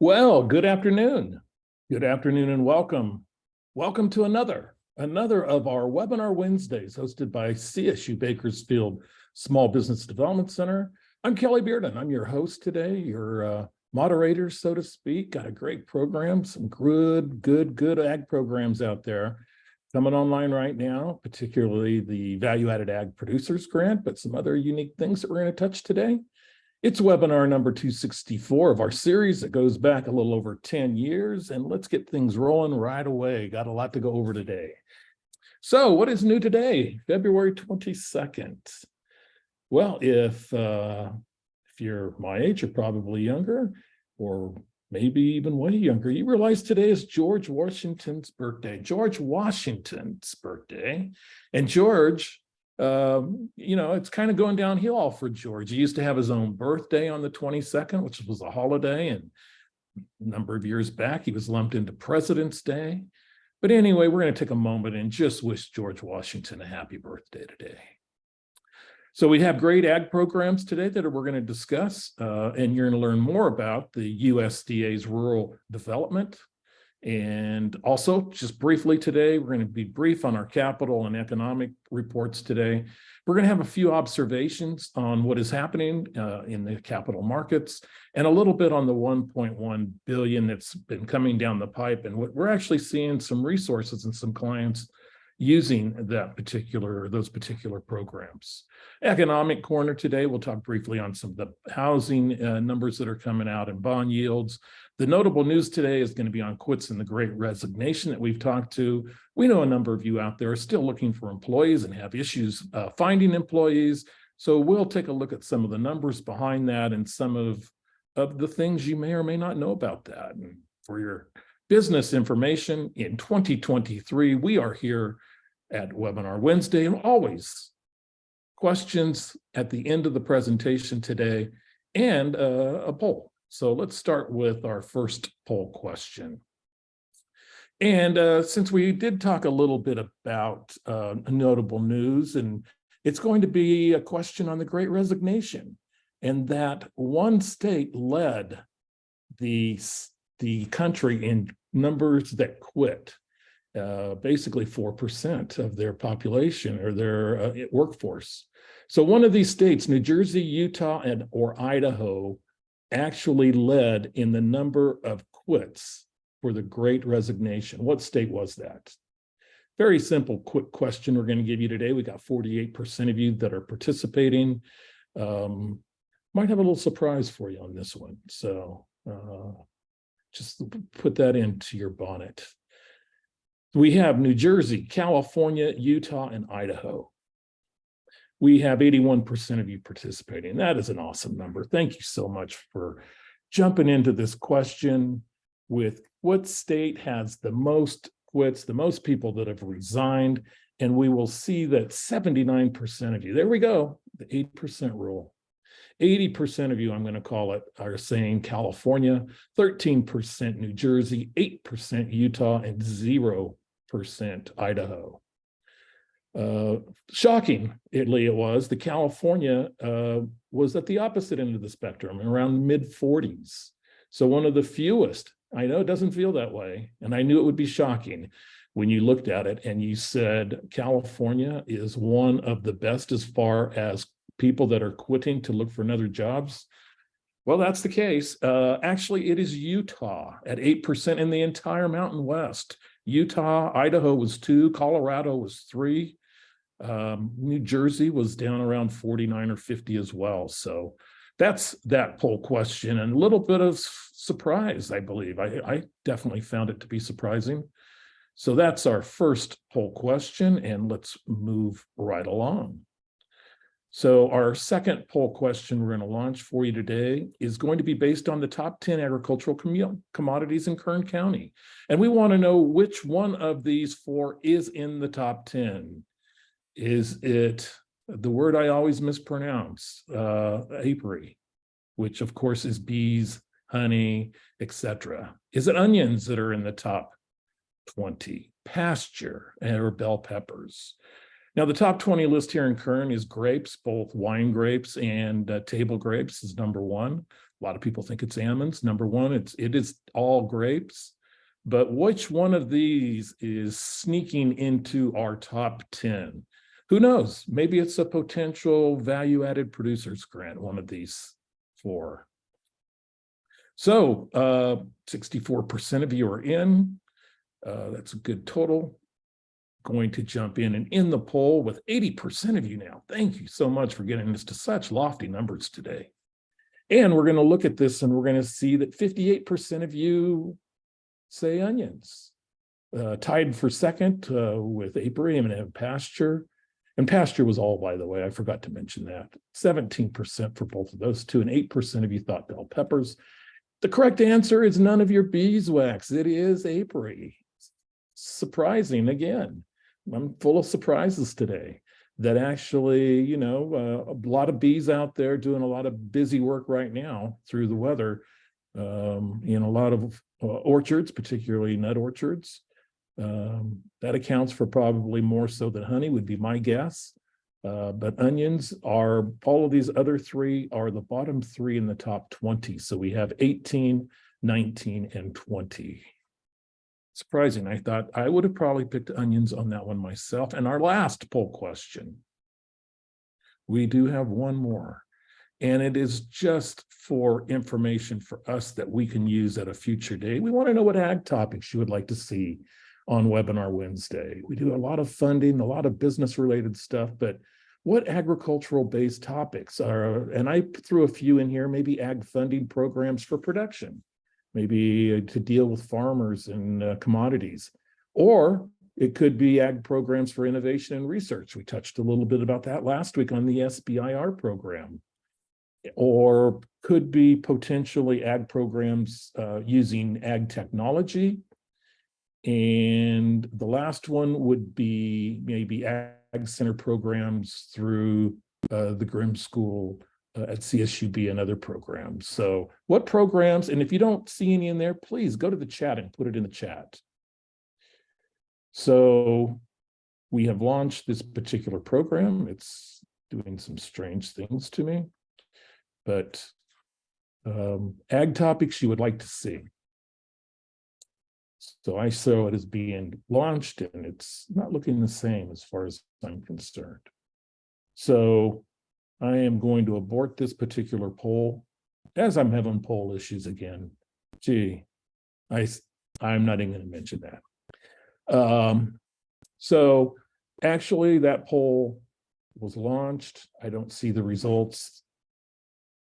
Well, good afternoon. Good afternoon and welcome. Welcome to another of our Webinar Wednesdays hosted by CSU Bakersfield Small Business Development Center. I'm Kelly Bearden. I'm your host today, your moderator, so to speak. Got a great program, some good ag programs out there coming online right now, particularly the Value Added Ag Producers Grant, but some other unique things that we're going to touch today. It's webinar number 264 of our series that goes back a little over 10 years, and let's get things rolling right away. Got a lot to go over today. So what is new today, February 22nd? Well, if you're my age, you're probably younger, or maybe even way younger, you realize today is George Washington's birthday. George Washington's birthday. And George, it's kind of going downhill for George. He used to have his own birthday on the 22nd, which was a holiday, and a number of years back, he was lumped into President's Day. But anyway, we're going to take a moment and just wish George Washington a happy birthday today. So we have great ag programs today that we're going to discuss, and you're going to learn more about the USDA's Rural Development. And also, just briefly today, we're going to be brief on our capital and economic reports today. We're going to have a few observations on what is happening in the capital markets, and a little bit on the 1.1 billion that's been coming down the pipe, and what we're actually seeing some resources and some clients using those particular programs. Economic corner today, we'll talk briefly on some of the housing numbers that are coming out and bond yields. The notable news today is going to be on quits and the Great Resignation that we've talked to. We know a number of you out there are still looking for employees and have issues finding employees. So we'll take a look at some of the numbers behind that and some of the things you may or may not know about that. And for your business information, in 2023, we are here at Webinar Wednesday, and always questions at the end of the presentation today and a poll. So let's start with our first poll question. And since we did talk a little bit about notable news, and it's going to be a question on the Great Resignation, and that one state led the country in numbers that quit, basically 4% of their population or their workforce. So one of these states, New Jersey, Utah, or Idaho, actually led in the number of quits for the Great Resignation. What state was that? Very simple, quick question we're going to give you today. We got 48% of you that are participating. Might have a little surprise for you on this one. So just put that into your bonnet. We have New Jersey, California, Utah, and Idaho. We have 81% of you participating. That is an awesome number. Thank you so much for jumping into this question with what state has the most quits, the most people that have resigned. And we will see that 79% of you, there we go, the 8% rule. 80% of you, I'm going to call it, are saying California, 13% New Jersey, 8% Utah, and 0% Idaho. Shockingly, it was the California was at the opposite end of the spectrum, around mid-40s. So one of the fewest. I know it doesn't feel that way, and I knew it would be shocking when you looked at it and you said California is one of the best as far as people that are quitting to look for another jobs. Well, that's the case. Actually, it is Utah at 8% in the entire Mountain West. Utah, Idaho was 2, Colorado was 3. New Jersey was down around 49 or 50 as well. So that's that poll question, and a little bit of surprise, I believe. I definitely found it to be surprising. So that's our first poll question, and let's move right along. So our second poll question we're going to launch for you today is going to be based on the top 10 agricultural commodities in Kern County. And we want to know which one of these 4 is in the top 10. Is it the word I always mispronounce, apiary, which of course is bees, honey, etc. Is it onions that are in the top 20? Pasture or bell peppers? Now, the top 20 list here in Kern is grapes, both wine grapes and table grapes is number 1. A lot of people think it's almonds. Number one, it is all grapes. But which one of these is sneaking into our top 10? Who knows? Maybe it's a potential value-added producers grant, one of these four. So 64% of you are in. That's a good total. Going to jump in and in the poll with 80% of you now. Thank you so much for getting us to such lofty numbers today. And we're going to look at this and we're going to see that 58% of you say onions. Tied for second with apiary and pasture. And pasture was all, by the way, I forgot to mention that. 17% for both of those two, and 8% of you thought bell peppers. The correct answer is none of your beeswax. It is apiary. Surprising again. I'm full of surprises today. That actually, you know, a lot of bees out there doing a lot of busy work right now through the weather in a lot of orchards, particularly nut orchards. That accounts for probably more so than honey would be my guess. But onions are, all of these other three are the bottom three in the top 20. So we have 18, 19, and 20. Surprising. I thought I would have probably picked onions on that one myself. And our last poll question, we do have one more, and it is just for information for us that we can use at a future date. We want to know what ag topics you would like to see on Webinar Wednesday. We do a lot of funding, a lot of business related stuff, but what agricultural based topics are, and I threw a few in here, maybe ag funding programs for production. Maybe to deal with farmers and commodities, or it could be ag programs for innovation and research. We touched a little bit about that last week on the SBIR program, or could be potentially ag programs using ag technology. And the last one would be maybe ag center programs through the Grimm School at CSUB and other programs. So what programs, and if you don't see any in there, please go to the chat and put it in the chat. So we have launched this particular program. It's doing some strange things to me, but ag topics you would like to see. So I saw it as being launched and it's not looking the same as far as I'm concerned. So I am going to abort this particular poll as I'm having poll issues again. Gee, I'm not even going to mention that. So actually that poll was launched. I don't see the results.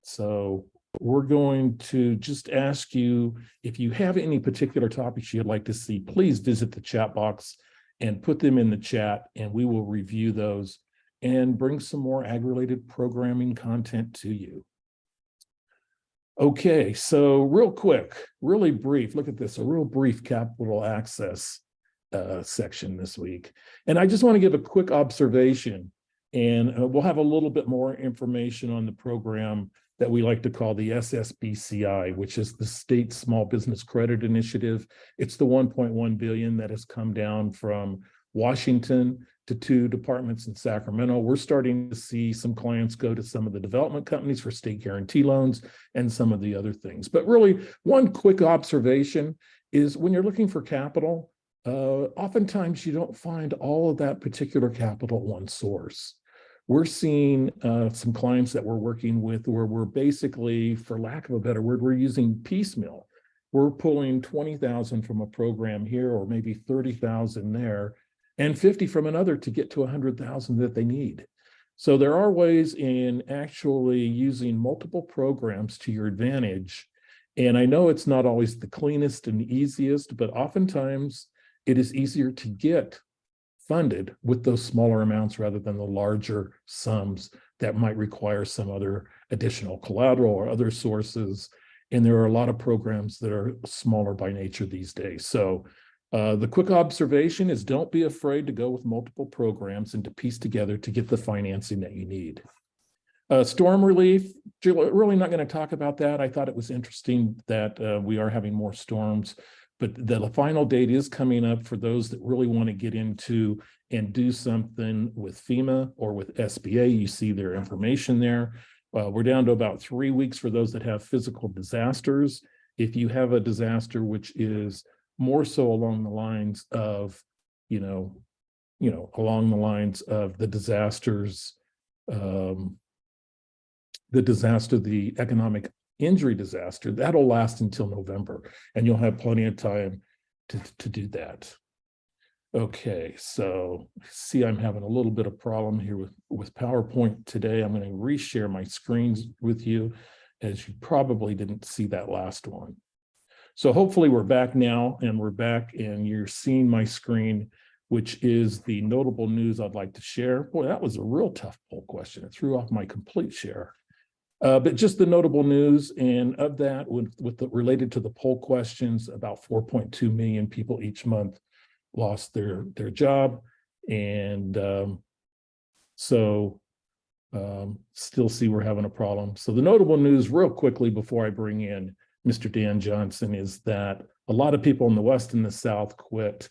So we're going to just ask you, if you have any particular topics you'd like to see, please visit the chat box and put them in the chat and we will review those and bring some more ag-related programming content to you. Okay, so real quick, really brief, look at this, a real brief capital access section this week. And I just want to give a quick observation, and we'll have a little bit more information on the program that we like to call the SSBCI, which is the State Small Business Credit Initiative. It's the $1.1 billion that has come down from Washington to 2 departments in Sacramento. We're starting to see some clients go to some of the development companies for state guarantee loans and some of the other things. But really, one quick observation is when you're looking for capital, oftentimes you don't find all of that particular capital at one source. We're seeing some clients that we're working with where we're basically, for lack of a better word, we're using piecemeal. We're pulling 20,000 from a program here, or maybe 30,000 there, and 50 from another to get to 100,000 that they need. So there are ways in actually using multiple programs to your advantage. And I know it's not always the cleanest and easiest, but oftentimes it is easier to get funded with those smaller amounts rather than the larger sums that might require some other additional collateral or other sources. And there are a lot of programs that are smaller by nature these days. So the quick observation is don't be afraid to go with multiple programs and to piece together to get the financing that you need. Storm relief, really not going to talk about that. I thought it was interesting that we are having more storms, but the final date is coming up for those that really want to get into and do something with FEMA or with SBA. You see their information there. We're down to about 3 weeks for those that have physical disasters. If you have a disaster which is more so along the lines of, along the lines of the disasters, the economic injury disaster, that'll last until November, and you'll have plenty of time to do that. Okay, so see, I'm having a little bit of problem here with PowerPoint today. I'm going to reshare my screens with you, as you probably didn't see that last one. So hopefully we're back now, and we're back, and you're seeing my screen, which is the notable news I'd like to share. Boy, that was a real tough poll question. It threw off my complete share. But just the notable news, and of that, related to the poll questions, about 4.2 million people each month lost their job, and still see we're having a problem. So the notable news, real quickly before I bring in Mr. Dan Johnson, is that a lot of people in the West and the South quit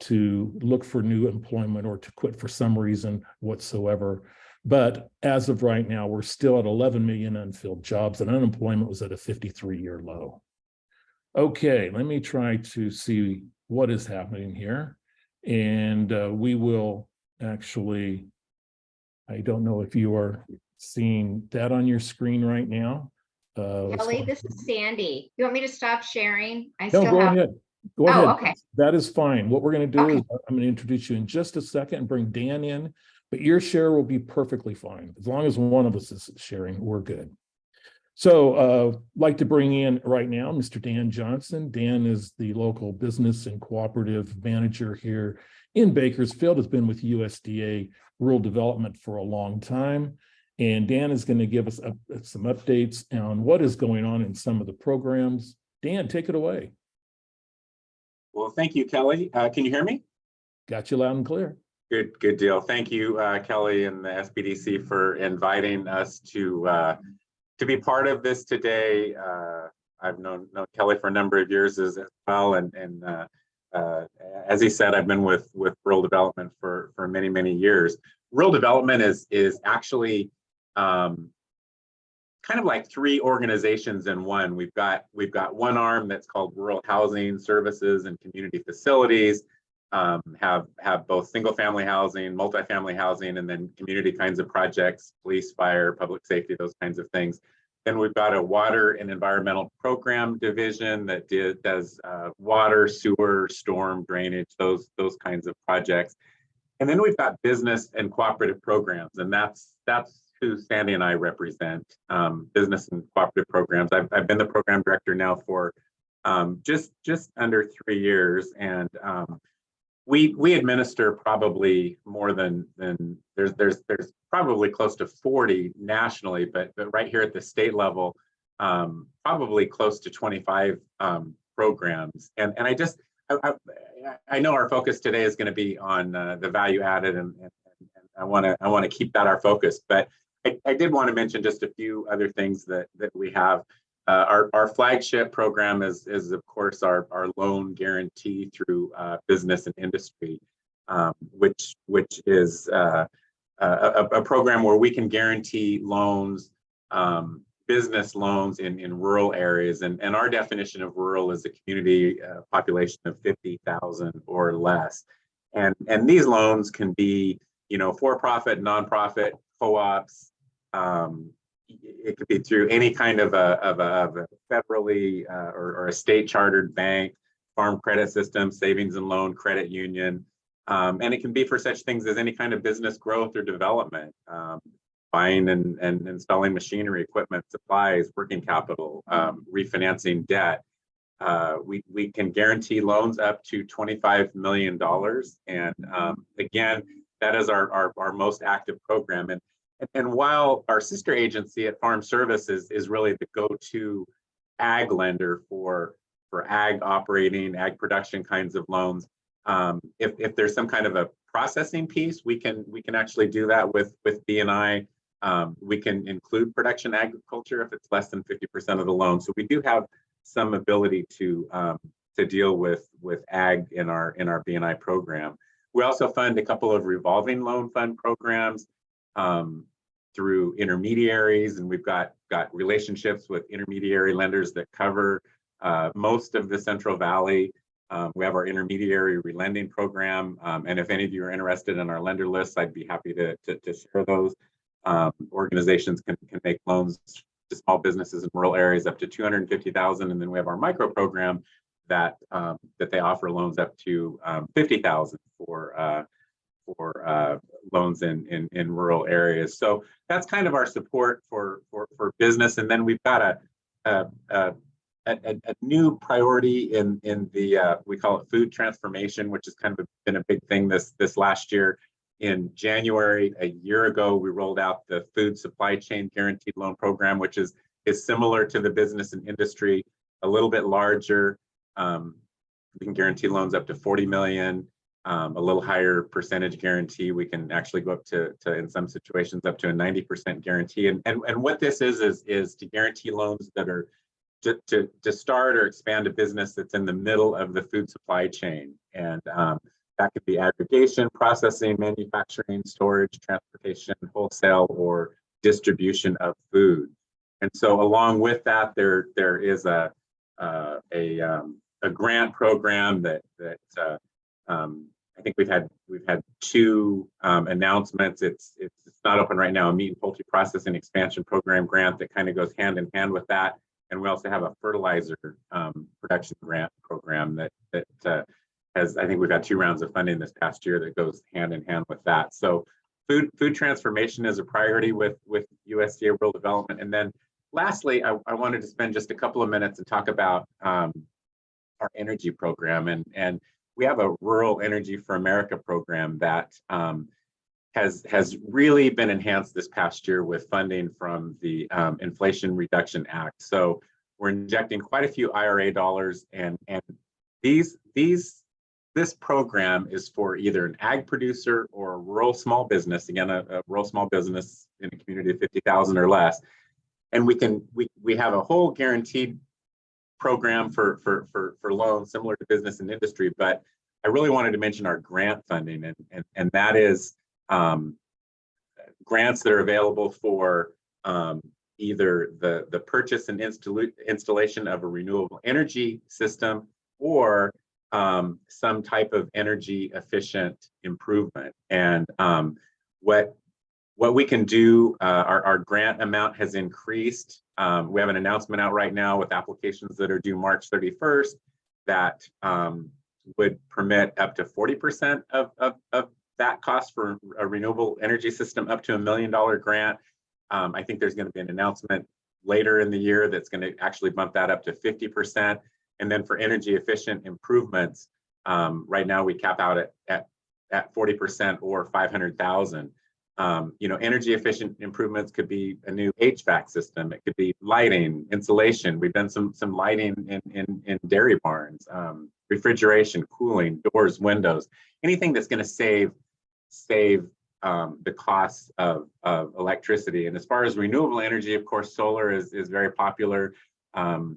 to look for new employment, or to quit for some reason whatsoever. But as of right now, we're still at 11 million unfilled jobs, and unemployment was at a 53-year low. Okay, let me try to see what is happening here. And we will actually, I don't know if you are seeing that on your screen right now. Kelly, this is Sandy. You want me to stop sharing? No, go ahead. Go ahead. Okay. That is fine. What we're going to do is I'm going to introduce you in just a second and bring Dan in, but your share will be perfectly fine. As long as one of us is sharing, we're good. So like to bring in right now Mr. Dan Johnson. Dan is the local business and cooperative manager here in Bakersfield, has been with USDA Rural Development for a long time. And Dan is going to give us some updates on what is going on in some of the programs. Dan, take it away. Well, thank you, Kelly. Can you hear me? Got you loud and clear. Good deal. Thank you, Kelly and the SBDC, for inviting us to be part of this today. I've known Kelly for a number of years as well, and as he said, I've been with Rural Development for many years. Rural Development is actually kind of like three organizations in one. We've got one arm that's called Rural Housing Services and Community Facilities. Have both single family housing, multifamily housing, and then community kinds of projects, police, fire, public safety, those kinds of things. Then we've got a water and environmental program division that does water, sewer, storm, drainage, those kinds of projects. And then we've got business and cooperative programs, and that's who Sandy and I represent, business and cooperative programs. I've been the program director now for just under 3 years, and we administer probably more than there's probably close to 40 nationally, but right here at the state level, probably close to 25 programs. And I know our focus today is going to be on the value added, and I want to keep that our focus. But I did want to mention just a few other things that we have. Our flagship program is of course our loan guarantee through business and industry, which is a program where we can guarantee loans, business loans in rural areas, and our definition of rural is a community population of 50,000 or less, and these loans can be for-profit, nonprofit, co-ops. It could be through any kind of a federally or a state chartered bank, farm credit system, savings and loan credit union. And it can be for such things as any kind of business growth or development, buying and installing machinery, equipment, supplies, working capital, refinancing debt. We can guarantee loans up to $25 million. And again, that is our most active program. And while our sister agency at Farm Services is really the go-to ag lender for ag operating, ag production kinds of loans, if there's some kind of a processing piece, we can actually do that with B&I. We can include production agriculture if it's less than 50% of the loan. So we do have some ability to deal with ag in our B&I program. We also fund a couple of revolving loan fund programs. through intermediaries, and we've got relationships with intermediary lenders that cover most of the Central Valley. We have our intermediary relending program, and if any of you are interested in our lender list, I'd be happy to share those. Organizations can make loans to small businesses in rural areas up to $250,000, and then we have our micro program that they offer loans up to $50,000 for loans in rural areas. So that's kind of our support for business, and then we've got a new priority in the we call it food transformation, which has kind of been a big thing this last year. In January, a year ago, we rolled out the Food Supply Chain Guaranteed Loan Program, which is similar to the business and industry, a little bit larger. We can guarantee loans up to 40 million, a little higher percentage guarantee. We can actually go up to in some situations up to a 90% guarantee. And what this is to guarantee loans that are to start or expand a business that's in the middle of the food supply chain. And that could be aggregation, processing, manufacturing, storage, transportation, wholesale, or distribution of food. And so along with that, there is a grant program that I think we've had two announcements. It's not open right now, a meat and poultry processing expansion program grant that kind of goes hand in hand with that. And we also have a fertilizer production grant program that has, I think we've had 2 rounds of funding this past year that goes hand in hand with that. So food transformation is a priority with USDA Rural Development. And then lastly, I wanted to spend just a couple of minutes and talk about our energy program. And we have a Rural Energy for America program that has really been enhanced this past year with funding from the Inflation Reduction Act. So we're injecting quite a few IRA dollars, and this program is for either an ag producer or a rural small business, again, a rural small business in a community of 50,000 or less. And we have a whole guaranteed program for loans similar to business and industry, but I really wanted to mention our grant funding, and that is grants that are available for either the purchase and installation of a renewable energy system or some type of energy efficient improvement. And what we can do, our grant amount has increased. We have an announcement out right now with applications that are due March 31st that would permit up to 40% of that cost for a renewable energy system, up to $1 million grant. I think there's going to be an announcement later in the year that's going to actually bump that up to 50%. And then for energy efficient improvements, right now we cap out at 40% or 500,000. Energy efficient improvements could be a new HVAC system. It could be lighting, insulation. We've done some lighting in dairy barns, refrigeration, cooling, doors, windows, anything that's going to save the costs of electricity. And as far as renewable energy, of course, solar is very popular.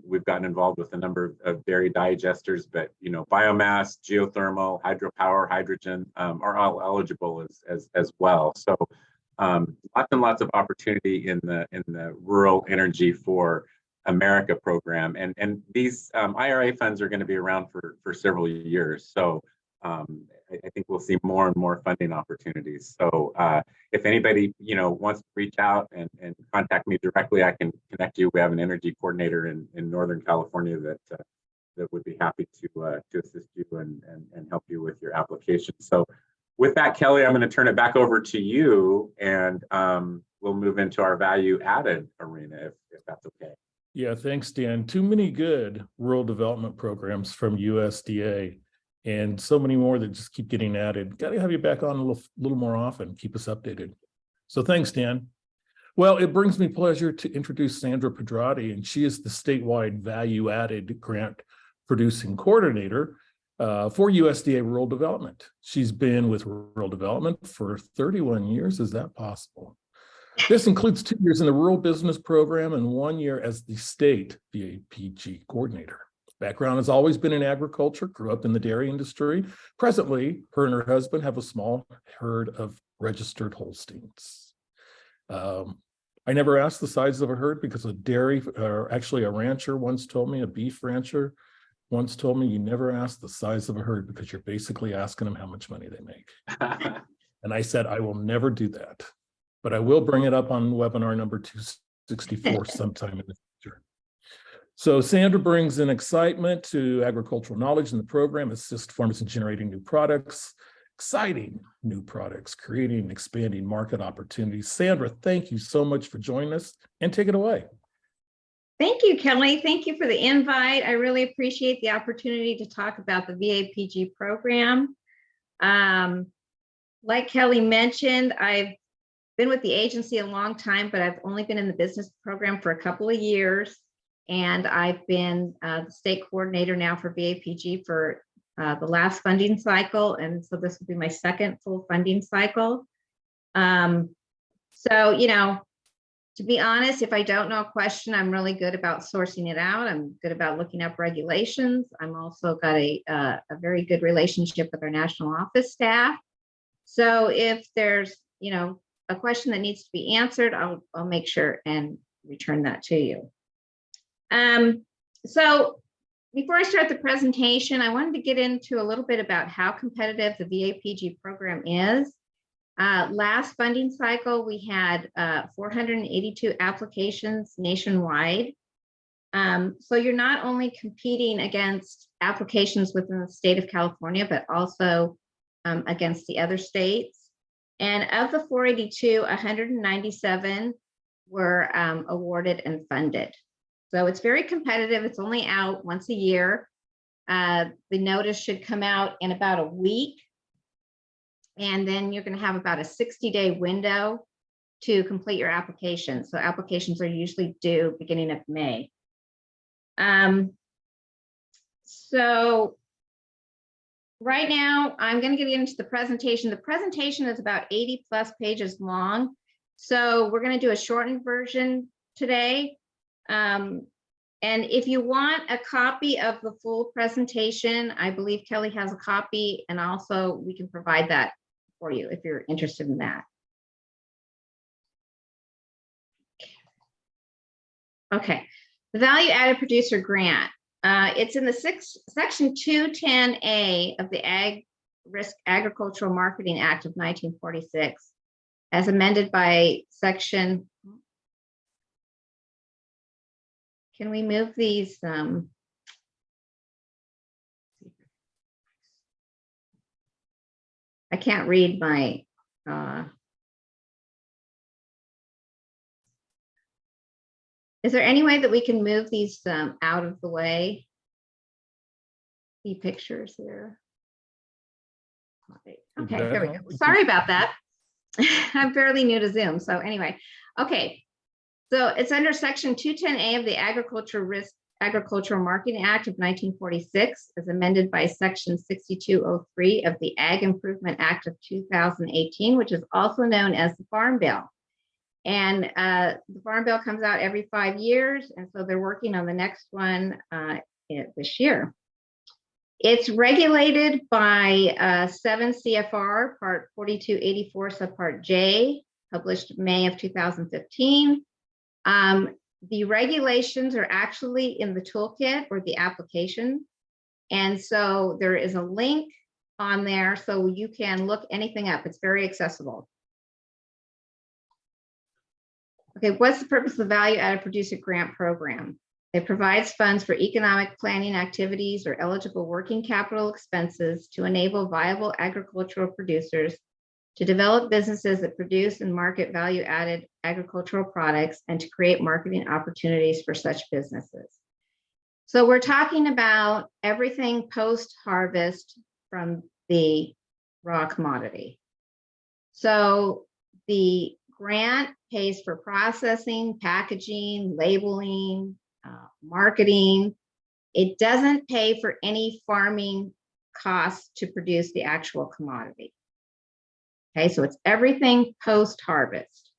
We've gotten involved with a number of dairy digesters, but biomass, geothermal, hydropower, hydrogen are all eligible as well. So lots and lots of opportunity in the Rural Energy for America program, and these IRA funds are going to be around for several years. So I think we'll see more and more funding opportunities. So if anybody wants to reach out and contact me directly, I can connect you. We have an energy coordinator in Northern California that would be happy to assist you and help you with your application. So with that, Kelly, I'm going to turn it back over to you, and we'll move into our value added arena if that's okay. Yeah, thanks, Dan. Too many good rural development programs from USDA. And so many more that just keep getting added. Got to have you back on a little more often, keep us updated. So thanks, Dan. Well, it brings me pleasure to introduce Sandra Pedrotti, and she is the statewide value added grant producing coordinator for USDA Rural Development. She's been with Rural Development for 31 years. Is that possible? This includes 2 years in the Rural Business Program and 1 year as the state VAPG coordinator. Background has always been in agriculture, grew up in the dairy industry. Presently, her and her husband have a small herd of registered Holsteins. I never asked the size of a herd because a dairy, or actually a rancher once told me, a beef rancher once told me, you never ask the size of a herd because you're basically asking them how much money they make. And I said, I will never do that, but I will bring it up on webinar number 264 sometime in the future. So Sandra brings in excitement to agricultural knowledge in the program, assist farmers in generating new products, exciting new products, creating and expanding market opportunities. Sandra, thank you so much for joining us, and take it away. Thank you, Kelly. Thank you for the invite. I really appreciate the opportunity to talk about the VAPG program. Like Kelly mentioned, I've been with the agency a long time, but I've only been in the business program for a couple of years. And I've been the state coordinator now for VAPG for the last funding cycle. And so this will be my second full funding cycle. So, you know, to be honest, if I don't know a question, I'm really good about sourcing it out. I'm good about looking up regulations. I'm also got a very good relationship with our national office staff. So if there's, you know, a question that needs to be answered, I'll make sure and return that to you. So before I start the presentation, I wanted to get into a little bit about how competitive the VAPG program is. Last funding cycle, we had 482 applications nationwide. So you're not only competing against applications within the state of California, but also against the other states. And of the 482, 197 were awarded and funded. So it's very competitive. It's only out once a year. The notice should come out in about a week. And then you're going to have about a 60-day window to complete your application. So applications are usually due beginning of May. So right now, I'm going to get into the presentation. The presentation is about 80+ pages long. So we're going to do a shortened version today. And if you want a copy of the full presentation, I believe Kelly has a copy, and also we can provide that for you if you're interested in that. Okay, the Value Added Producer Grant. It's in the section 210A of the Agricultural Marketing Act of 1946, as amended by section. Can we move these? I can't read my. Is there any way that we can move these out of the way? The pictures here. Okay, there we go. Sorry about that. I'm fairly new to Zoom. So anyway, okay. So it's under section 210A of the Agricultural Marketing Act of 1946, as amended by section 6203 of the Ag Improvement Act of 2018, which is also known as the Farm Bill. And the Farm Bill comes out every 5 years, and so they're working on the next one this year. It's regulated by 7 CFR Part 4284 Subpart J, published May of 2015. The regulations are actually in the toolkit or the application. And so there is a link on there so you can look anything up. It's very accessible. Okay, what's the purpose of the Value Added Producer Grant Program? It provides funds for economic planning activities or eligible working capital expenses to enable viable agricultural producers to develop businesses that produce and market value-added agricultural products and to create marketing opportunities for such businesses. So we're talking about everything post-harvest from the raw commodity. So the grant pays for processing, packaging, labeling, marketing. It doesn't pay for any farming costs to produce the actual commodity. Okay, so it's everything post-harvest.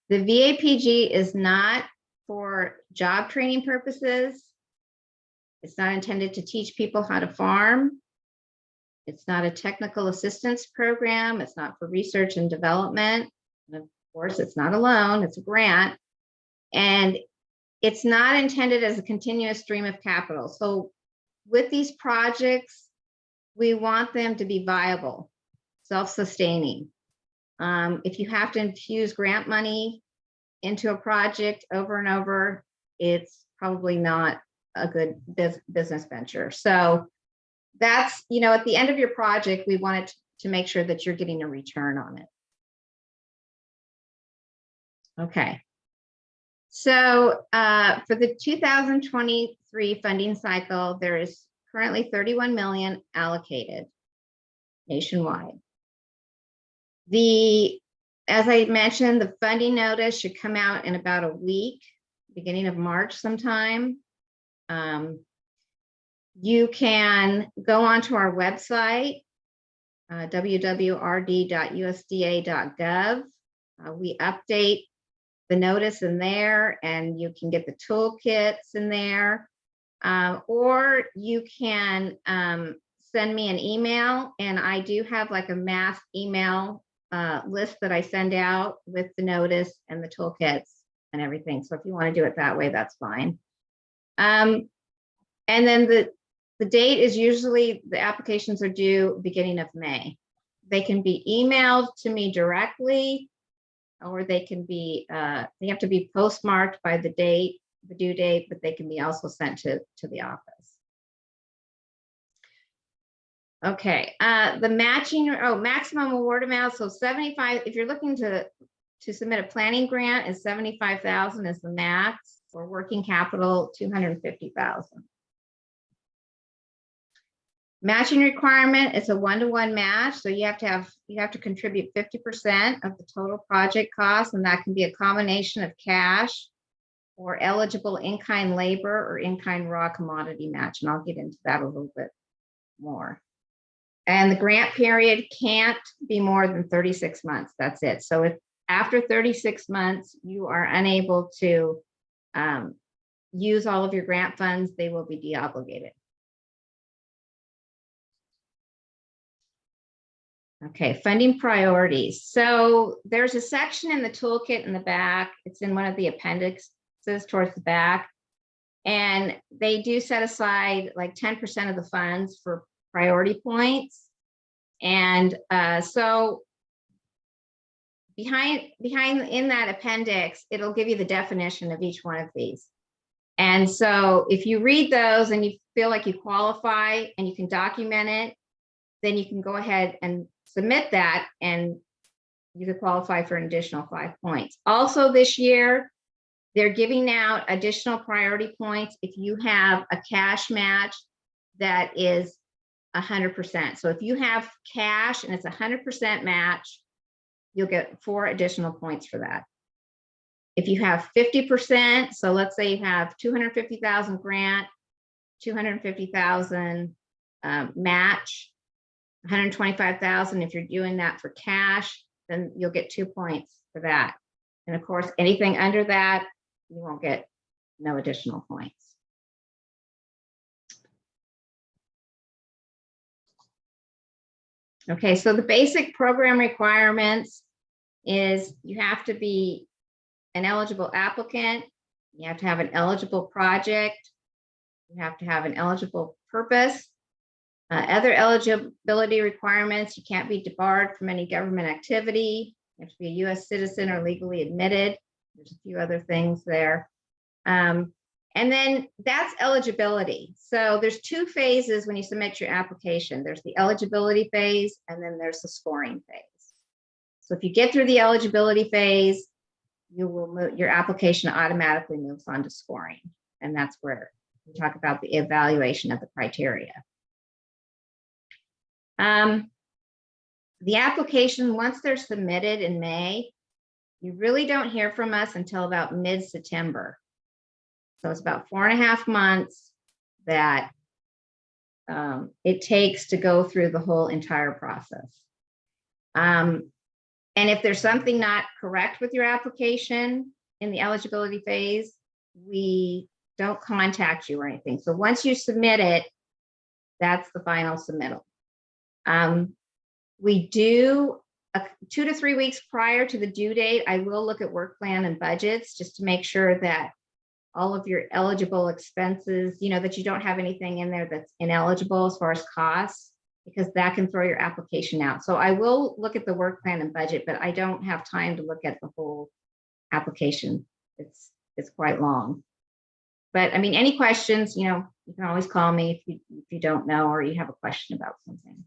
The VAPG is not for job training purposes. It's not intended to teach people how to farm. It's not a technical assistance program. It's not for research and development. And of course, it's not a loan, it's a grant. And it's not intended as a continuous stream of capital. So with these projects, we want them to be viable, self-sustaining. If you have to infuse grant money into a project over and over, it's probably not a good business venture. So that's, you know, at the end of your project, we want it to make sure that you're getting a return on it. Okay. So for the 2023 funding cycle, there is currently 31 million allocated nationwide. As I mentioned, the funding notice should come out in about a week, beginning of March sometime. You can go onto our website, www.rd.usda.gov. We update the notice in there, and you can get the toolkits in there, or you can send me an email, and I do have like a mass email list that I send out with the notice and the toolkits and everything. So if you want to do it that way, that's fine. And then the date is usually, the applications are due beginning of May. They can be emailed to me directly, or they can be, they have to be postmarked by the date, the due date, but they can be also sent to the office. Okay, the matching, maximum award amount, so 75, if you're looking to submit a planning grant, is 75,000 is the max, or working capital 250,000. Matching requirement is a 1-to-1 match, so you have to contribute 50% of the total project cost, and that can be a combination of cash or eligible in-kind labor or in-kind raw commodity match, and I'll get into that a little bit more. And the grant period can't be more than 36 months. That's it. So if after 36 months you are unable to use all of your grant funds, they will be deobligated. Okay, funding priorities. So there's a section in the toolkit in the back. It's in one of the appendixes towards the back. And they do set aside like 10% of the funds for priority points. And so behind in that appendix, it'll give you the definition of each one of these. And so if you read those and you feel like you qualify and you can document it, then you can go ahead and submit that, and you could qualify for an additional 5 points. Also this year, they're giving out additional priority points if you have a cash match that is 100%. So if you have cash and it's 100% match, you'll get 4 additional points for that. If you have 50%, so let's say you have 250,000 grant, 250,000 match, 125,000. If you're doing that for cash, then you'll get 2 points for that. And of course, anything under that, you won't get no additional points. Okay, so the basic program requirements is you have to be an eligible applicant, you have to have an eligible project, you have to have an eligible purpose. Other eligibility requirements, you can't be debarred from any government activity, you have to be a U.S. citizen or legally admitted. There's a few other things there. And then that's eligibility. So there's 2 phases when you submit your application. There's the eligibility phase, and then there's the scoring phase. So if you get through the eligibility phase, you will move, your application automatically moves on to scoring. And that's where we talk about the evaluation of the criteria. The application, once they're submitted in May, you really don't hear from us until about mid-September. So it's about 4.5 months that it takes to go through the whole entire process. And if there's something not correct with your application in the eligibility phase, we don't contact you or anything. So once you submit it, that's the final submittal. We do 2 to 3 weeks prior to the due date, I will look at work plan and budgets just to make sure that all of your eligible expenses, that you don't have anything in there that's ineligible as far as costs, because that can throw your application out. So I will look at the work plan and budget, but I don't have time to look at the whole application. It's quite long. But I mean, any questions, you can always call me if you don't know or you have a question about something.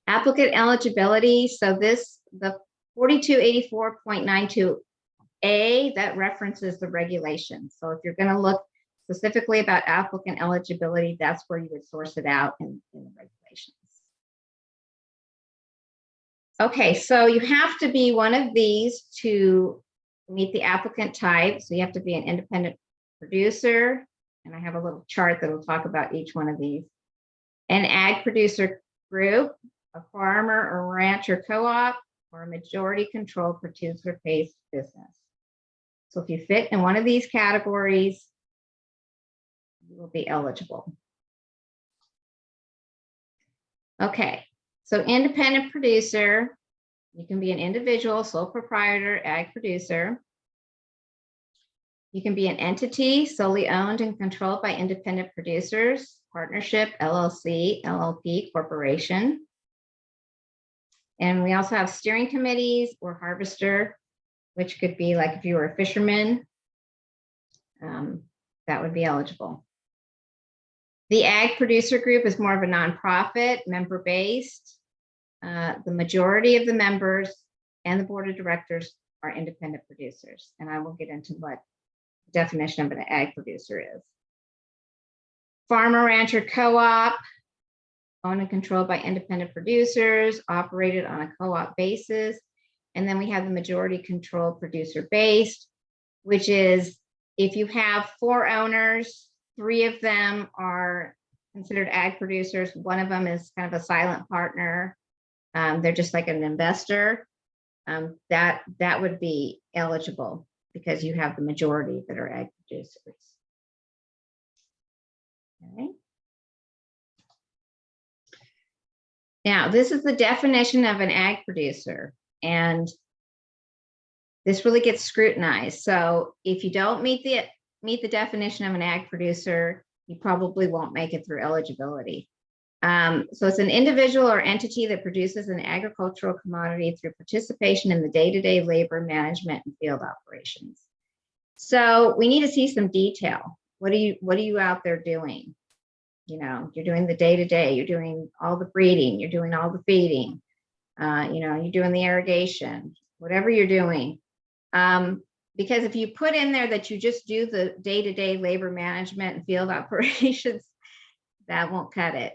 Applicant eligibility. So the 4284.92A, that references the regulations. So if you're going to look specifically about applicant eligibility, that's where you would source it out in the regulations. Okay, so you have to be one of these to meet the applicant type. So you have to be an independent producer, and I have a little chart that will talk about each one of these. An ag producer group, a farmer or rancher co-op, or a majority controlled producer-based business. So if you fit in one of these categories, you will be eligible. Okay, so independent producer, you can be an individual, sole proprietor, ag producer. You can be an entity solely owned and controlled by independent producers, partnership, LLC, LLP, corporation. And we also have steering committees or harvester, which could be like if you were a fisherman, that would be eligible. The ag producer group is more of a nonprofit, member-based. The majority of the members and the board of directors are independent producers. And I will get into what the definition of an ag producer is. Farmer rancher co-op, owned and controlled by independent producers, operated on a co-op basis. And then we have the majority controlled producer based, which is if you have 4 owners, 3 of them are considered ag producers. One of them is kind of a silent partner. They're just like an investor. That would be eligible because you have the majority that are ag producers. Okay. Now, this is the definition of an ag producer, and this really gets scrutinized. So if you don't meet the definition of an ag producer, you probably won't make it through eligibility. So it's an individual or entity that produces an agricultural commodity through participation in the day-to-day labor management and field operations. So we need to see some detail. What are you out there doing? You're doing the day-to-day, you're doing all the breeding, you're doing all the feeding, you're doing the irrigation, whatever you're doing. Because if you put in there that you just do the day-to-day labor management and field operations, that won't cut it.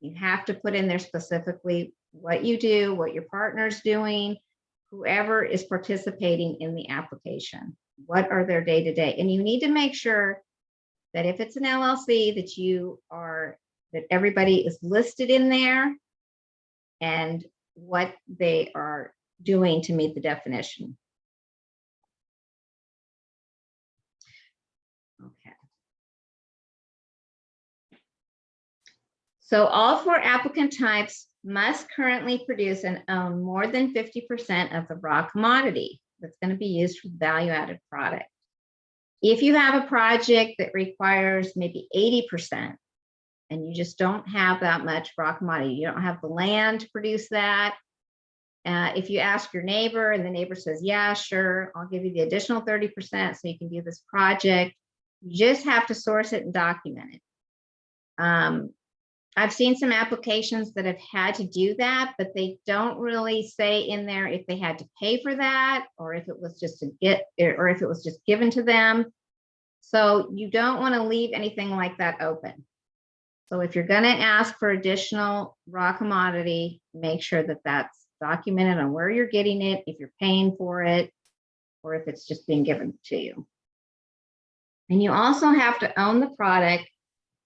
You have to put in there specifically what you do, what your partner's doing, whoever is participating in the application. What are their day-to-day? And you need to make sure that if it's an LLC that everybody is listed in there and what they are doing to meet the definition. Okay. So all 4 applicant types must currently produce and own more than 50% of the raw commodity that's going to be used for value-added product. If you have a project that requires maybe 80% and you just don't have that much raw commodity, you don't have the land to produce that. If you ask your neighbor and the neighbor says, yeah, sure, I'll give you the additional 30% so you can do this project, you just have to source it and document it. I've seen some applications that have had to do that, but they don't really say in there if they had to pay for that or if it was just given to them. So you don't want to leave anything like that open. So if you're going to ask for additional raw commodity, make sure that that's documented on where you're getting it, if you're paying for it, or if it's just being given to you. And you also have to own the product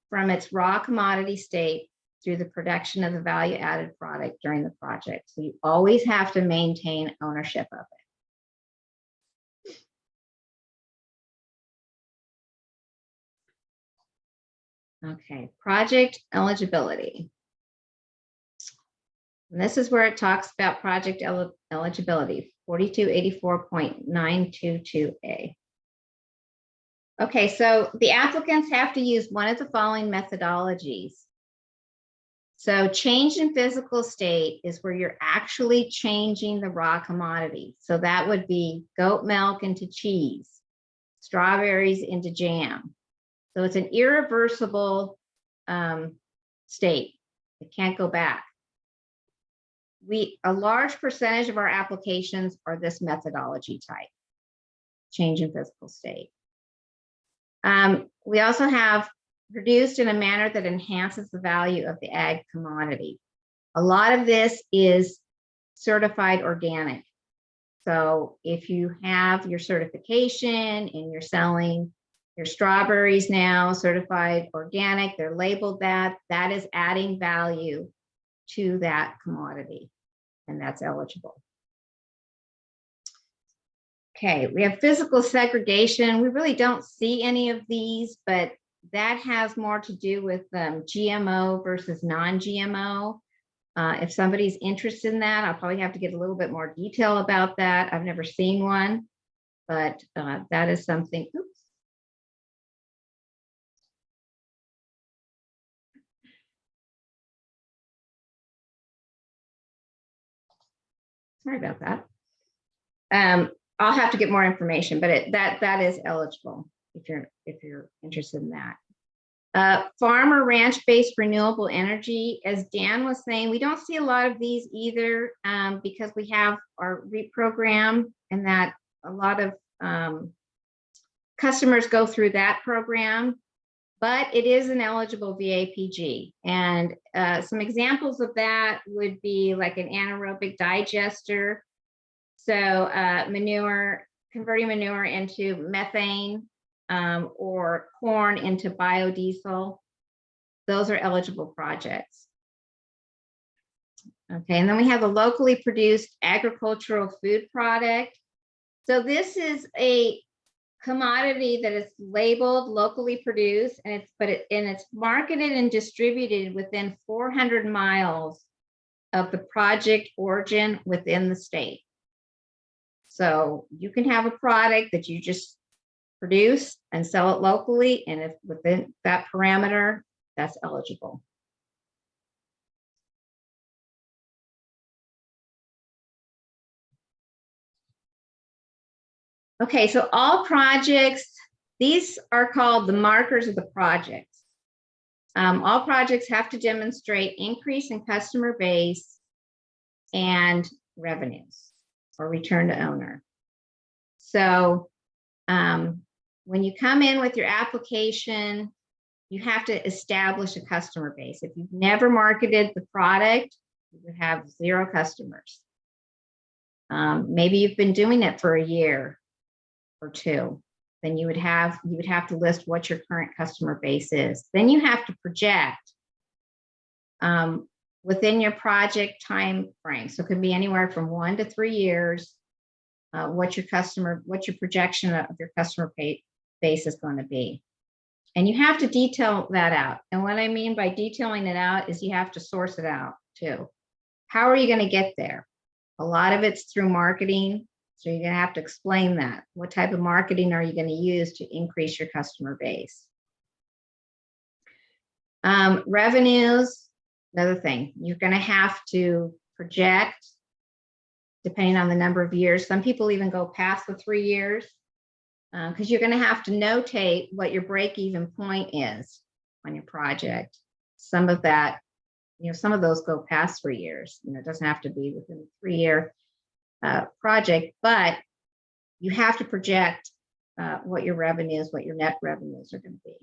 from its raw commodity state through the production of the value added product during the project. So you always have to maintain ownership of it. Okay, project eligibility. And this is where it talks about project eligibility, 4284.922A. Okay, so the applicants have to use one of the following methodologies. So change in physical state is where you're actually changing the raw commodity. So that would be goat milk into cheese, strawberries into jam. So it's an irreversible state. It can't go back. A large percentage of our applications are this methodology type, change in physical state. We also have produced in a manner that enhances the value of the ag commodity. A lot of this is certified organic. So if you have your certification and you're selling your strawberries now certified organic, they're labeled that is adding value to that commodity, and that's eligible. Okay, we have physical segregation. We really don't see any of these, but that has more to do with GMO versus non-GMO. If somebody's interested in that, I'll probably have to get a little bit more detail about that. I've never seen one, but that is something. Oops. Sorry about that. I'll have to get more information, but that is eligible if you're interested in that. Farm or ranch-based renewable energy, as Dan was saying, we don't see a lot of these either because we have our REAP program, and that a lot of customers go through that program, but it is an eligible VAPG. And some examples of that would be like an anaerobic digester. So manure, converting manure into methane, or corn into biodiesel. Those are eligible projects. Okay, and then we have a locally produced agricultural food product. So this is a commodity that is labeled locally produced, and it's marketed and distributed within 400 miles of the project origin within the state. So you can have a product that you just produce and sell it locally, and if within that parameter, that's eligible. Okay, so all projects, these are called the markers of the projects. All projects have to demonstrate increase in customer base and revenues or return to owner. So when you come in with your application, you have to establish a customer base. If you've never marketed the product, you would have 0 customers. Maybe you've been doing it for a year or 2. Then you would have to list what your current customer base is. Then you have to project within your project time frame. So it could be anywhere from 1 to 3 years. What your projection of your customer base is going to be. And you have to detail that out. And what I mean by detailing it out is you have to source it out too. How are you going to get there? A lot of it's through marketing. So you're going to have to explain that. What type of marketing are you going to use to increase your customer base? Revenues, another thing. You're going to have to project depending on the number of years. Some people even go past the 3 years because you're going to have to notate what your break-even point is on your project. Some of that, some of those go past 3 years. It doesn't have to be within a 3-year project, but you have to project what your revenues, what your net revenues are going to be.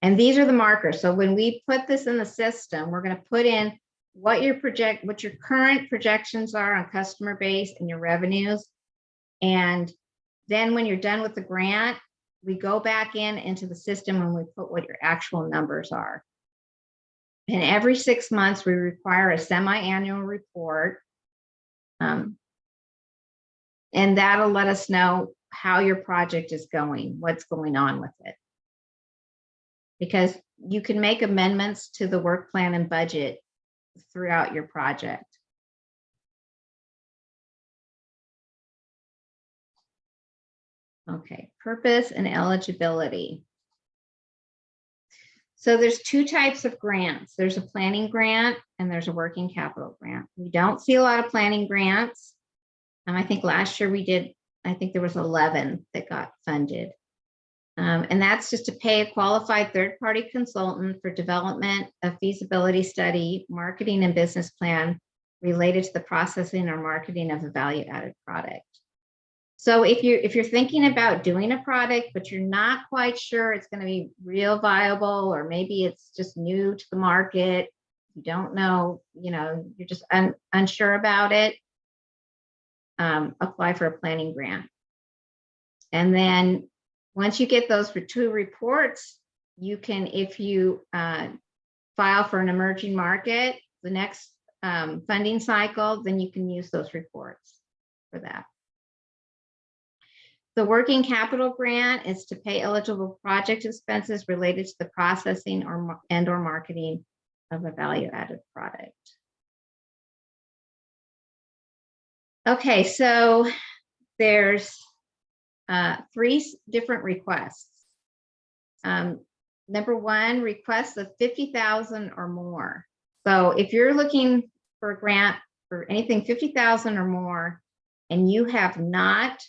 And these are the markers. So when we put this in the system, we're going to put in what your current projections are on customer base and your revenues. And then when you're done with the grant, we go back into the system and we put what your actual numbers are. And every 6 months, we require a semi-annual report. And that'll let us know how your project is going, what's going on with it. Because you can make amendments to the work plan and budget throughout your project. Okay, purpose and eligibility. So there's two types of grants. There's a planning grant and there's a working capital grant. We don't see a lot of planning grants. I think last year we did, I think there was 11 that got funded. And that's just to pay a qualified third-party consultant for development of feasibility study, marketing and business plan related to the processing or marketing of a value-added product. So if you're thinking about doing a product, but you're not quite sure it's going to be real viable, or maybe it's just new to the market, you don't know, you're just unsure about it, apply for a planning grant. And then once you get those for 2 reports, you can, if you file for an emerging market, the next funding cycle, then you can use those reports for that. The working capital grant is to pay eligible project expenses related to the processing or marketing of a value-added product. Okay, so there's 3 different requests. Number 1, requests of $50,000 or more. So if you're looking for a grant for anything $50,000 or more, and you have not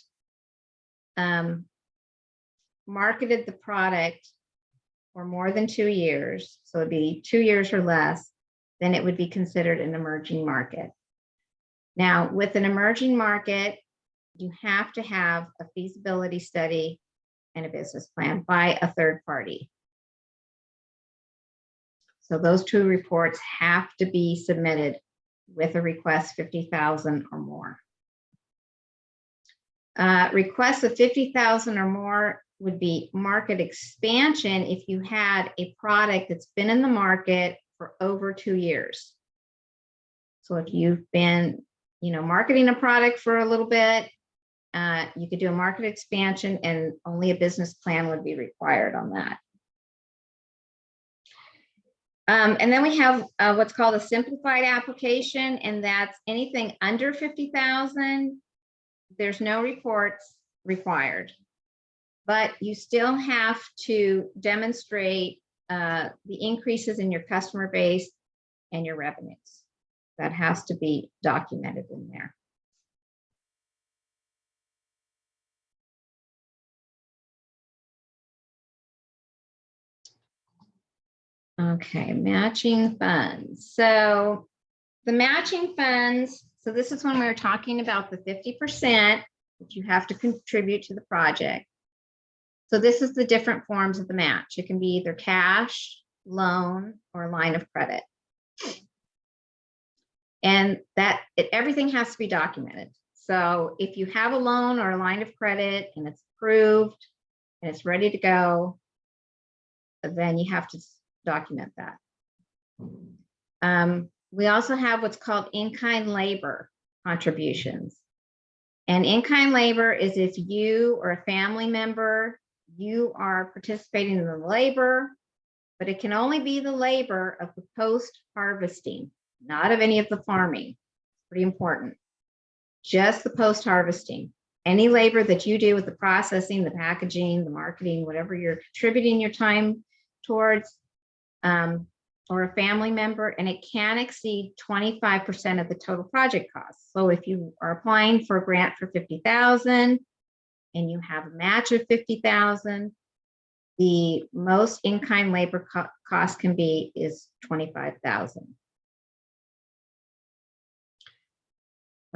marketed the product for more than 2 years, so it'd be 2 years or less, then it would be considered an emerging market. Now, with an emerging market, you have to have a feasibility study and a business plan by a third party. So those 2 reports have to be submitted with a request $50,000 or more. Requests of $50,000 or more would be market expansion if you had a product that's been in the market for over 2 years. So if you've been, marketing a product for a little bit, you could do a market expansion, and only a business plan would be required on that. And then we have what's called a simplified application, and that's anything under $50,000. There's no reports required, but you still have to demonstrate the increases in your customer base and your revenues. That has to be documented in there. Okay, matching funds. So the matching funds, so this is when we were talking about the 50% that you have to contribute to the project. So this is the different forms of the match. It can be either cash, loan, or line of credit. And everything has to be documented. So if you have a loan or a line of credit and it's approved and it's ready to go, then you have to document that. We also have what's called in-kind labor contributions. And in-kind labor is if you or a family member, you are participating in the labor, but it can only be the labor of the post-harvesting, not of any of the farming. Pretty important. Just the post-harvesting. Any labor that you do with the processing, the packaging, the marketing, whatever you're contributing your time towards, or a family member, and it can exceed 25% of the total project cost. So if you are applying for a grant for $50,000 and you have a match of $50,000, the most in-kind labor cost can be is $25,000.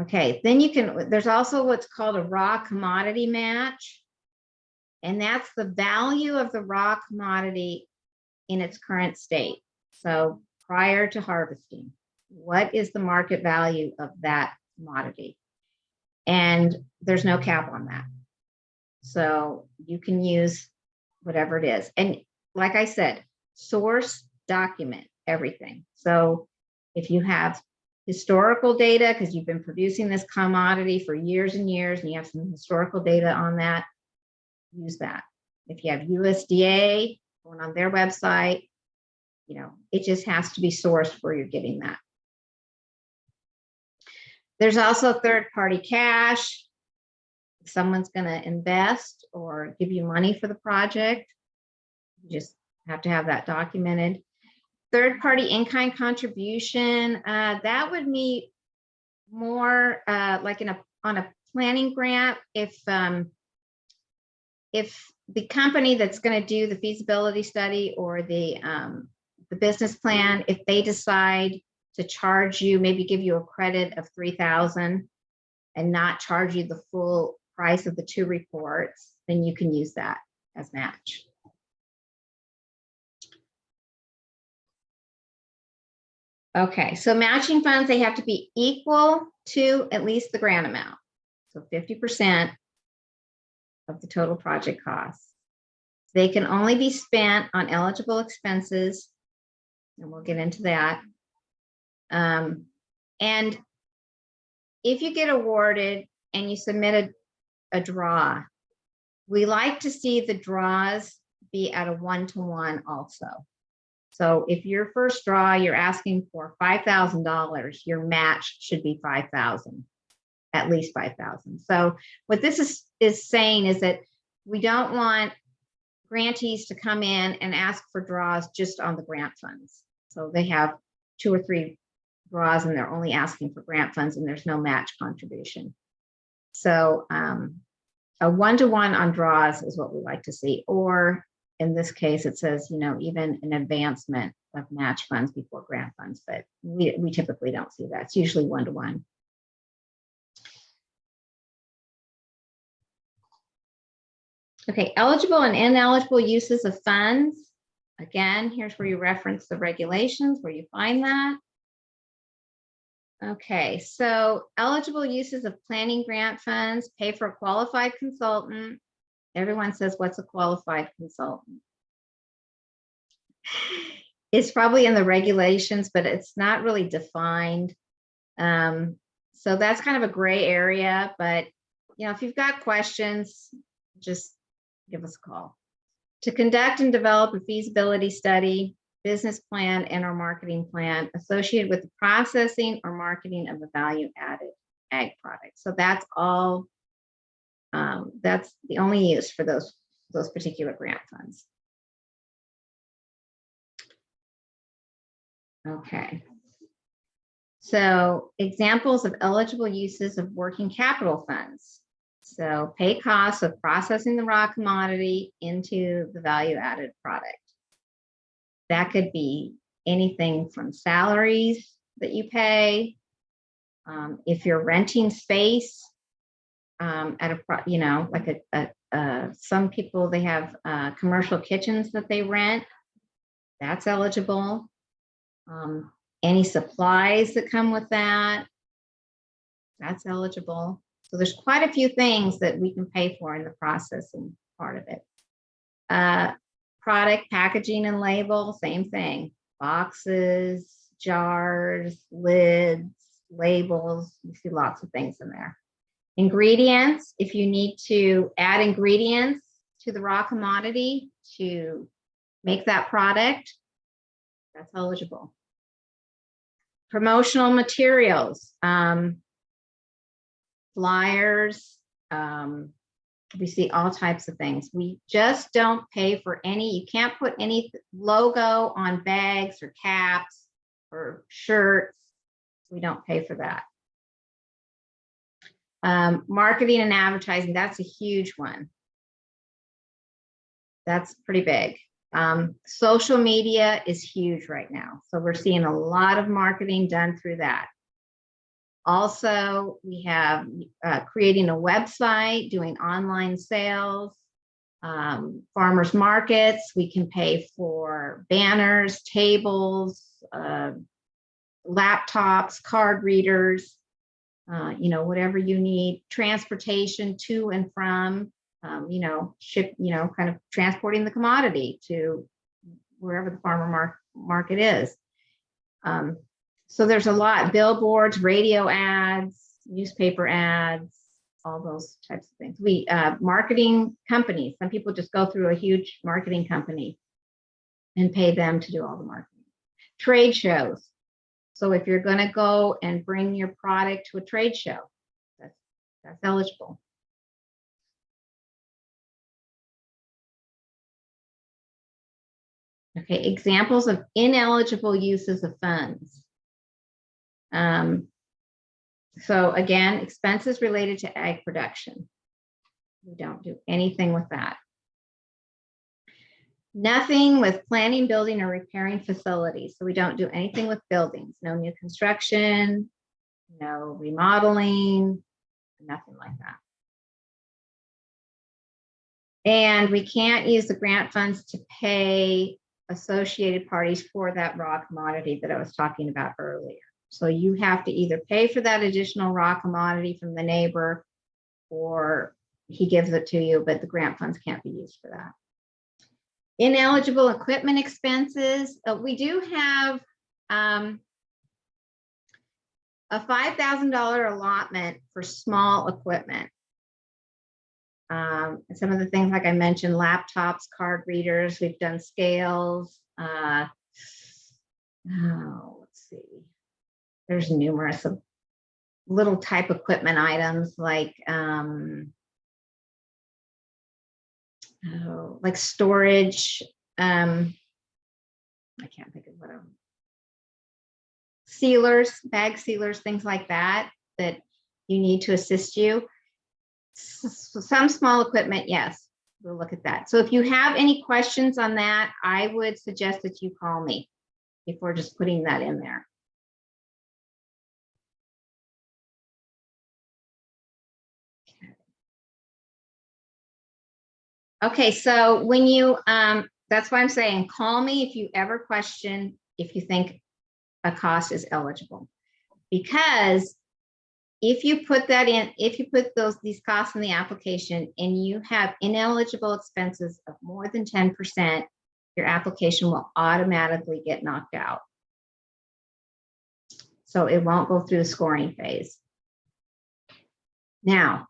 Okay, then there's also what's called a raw commodity match, and that's the value of the raw commodity in its current state. So prior to harvesting, what is the market value of that commodity? And there's no cap on that. So you can use whatever it is. And like I said, source, document everything. So if you have historical data, because you've been producing this commodity for years and years, and you have some historical data on that, use that. If you have USDA going on their website, it just has to be sourced where you're getting that There's also third-party cash. If someone's going to invest or give you money for the project, you just have to have that documented. Third-party in-kind contribution, that would be more like on a planning grant. If the company that's going to do the feasibility study or the business plan, if they decide to charge you, maybe give you a credit of $3,000 and not charge you the full price of the 2 reports, then you can use that as match. Okay, so matching funds, they have to be equal to at least the grant amount. So 50% of the total project costs. They can only be spent on eligible expenses, and we'll get into that. And if you get awarded and you submit a draw, we like to see the draws be at a 1-to-1 also. So if your first draw, you're asking for $5,000, your match should be $5,000, at least $5,000. So what this is saying is that we don't want grantees to come in and ask for draws just on the grant funds. So they have 2 or 3 draws and they're only asking for grant funds and there's no match contribution. So a 1-to-1 on draws is what we like to see, or in this case, it says, you know, even an advancement of match funds before grant funds, but we typically don't see that. It's usually 1-to-1. Okay, eligible and ineligible uses of funds. Again, here's where you reference the regulations, where you find that. Okay, so eligible uses of planning grant funds, pay for a qualified consultant. Everyone says, what's a qualified consultant? It's probably in the regulations, but it's not really defined. So that's kind of a gray area, but you know, if you've got questions, just give us a call. To conduct and develop a feasibility study, business plan, and or marketing plan associated with the processing or marketing of a value-added ag product. So that's all. That's the only use for those particular grant funds. Okay. So examples of eligible uses of working capital funds. So pay costs of processing the raw commodity into the value-added product. That could be anything from salaries that you pay. If you're renting space, at a, you know, like some people, they have commercial kitchens that they rent, that's eligible. Any supplies that come with that, that's eligible. So there's quite a few things that we can pay for in the processing part of it. Product packaging and label, same thing. Boxes, jars, lids, labels, you see lots of things in there. Ingredients, if you need to add ingredients to the raw commodity to make that product, that's eligible. Promotional materials, flyers, we see all types of things. We just don't pay for any, you can't put any logo on bags or caps or shirts. We don't pay for that. Marketing and advertising, that's a huge one. That's pretty big. Social media is huge right now. So we're seeing a lot of marketing done through that. Also, we have creating a website, doing online sales, farmers markets. We can pay for banners, tables, laptops, card readers, you know, whatever you need, transportation to and from, you know, ship, you know, kind of transporting the commodity to wherever the farmer market is. So there's a lot, billboards, radio ads, newspaper ads, all those types of things. We, marketing companies, some people just go through a huge marketing company and pay them to do all the marketing. Trade shows. So if you're going to go and bring your product to a trade show, that's eligible. Okay, examples of ineligible uses of funds. So again, expenses related to ag production. We don't do anything with that. Nothing with planning, building, or repairing facilities. So we don't do anything with buildings. No new construction, no remodeling, nothing like that. And we can't use the grant funds to pay associated parties for that raw commodity that I was talking about earlier. So you have to either pay for that additional raw commodity from the neighbor, or he gives it to you, but the grant funds can't be used for that. Ineligible equipment expenses. We do have a $5,000 allotment for small equipment. Some of the things, like I mentioned, laptops, card readers, we've done scales. Let's see. There's numerous of little type equipment items like storage. I can't think of what sealers, bag sealers, things like that, that you need to assist you. Some small equipment, yes, we'll look at that. So if you have any questions on that, I would suggest that you call me before just putting that in there. Okay, so when you, that's why I'm saying call me if you ever question if you think a cost is eligible. Because if you put that in, if you put these costs in the application and you have ineligible expenses of more than 10%, your application will automatically get knocked out. So it won't go through the scoring phase. Now,